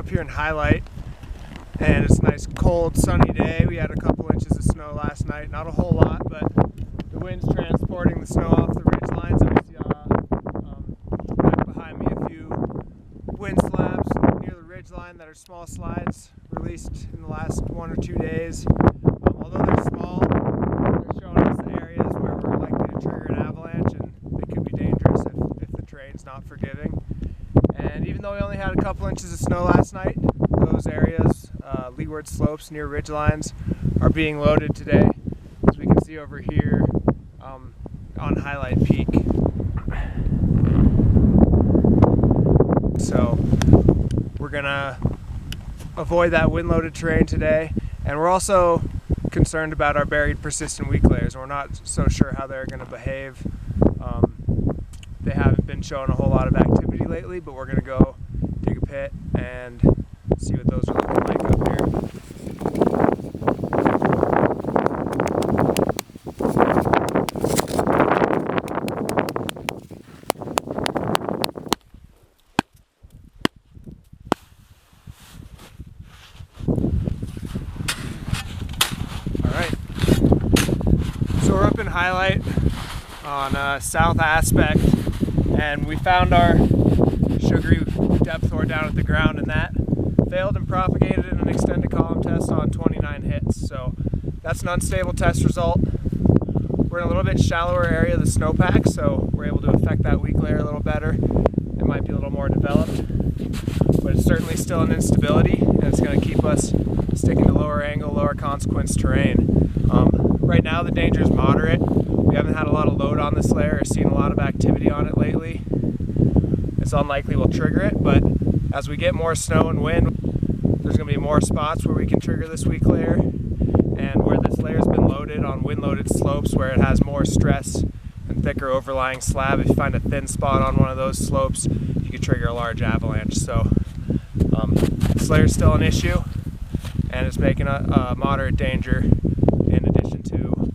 up here in Hyalite, and it's a nice cold sunny day. We had a couple inches of snow last night, not a whole lot, but the wind's transporting the snow off the ridge lines. And we see back behind me a few wind slabs near the ridge line that are small slides released in the last 1 or 2 days. Although they're small, they're showing us the areas where we're likely to trigger an avalanche, and it could be dangerous if the terrain's not forgiving. And even though we only had a couple inches of snow last night, those areas, leeward slopes near ridge lines, are being loaded today, as we can see over here on Hyalite Peak. So we're gonna avoid that wind-loaded terrain today, and we're also concerned about our buried persistent weak layers. We're not so sure how they're going to behave. They haven't been showing a whole lot of activity lately, but we're going to go dig a pit and see what those are looking like up here. Alright, so we're up in Hyalite on South Aspect, and we found our sugary depth ore down at the ground, and that failed and propagated in an extended column test on 29 hits. So that's an unstable test result. We're in a little bit shallower area of the snowpack, so we're able to affect that weak layer a little better. It might be a little more developed, but it's certainly still an instability, and it's going to keep us sticking to lower angle, lower consequence terrain. Right now the danger is moderate. We haven't had a lot of load on this layer or seen a lot of activity on it lately. It's unlikely we'll trigger it, but as we get more snow and wind, there's going to be more spots where we can trigger this weak layer, and where this layer's been loaded on wind-loaded slopes where it has more stress and thicker overlying slab. If you find a thin spot on one of those slopes, you could trigger a large avalanche. So this layer's still an issue, and it's making a moderate danger in addition to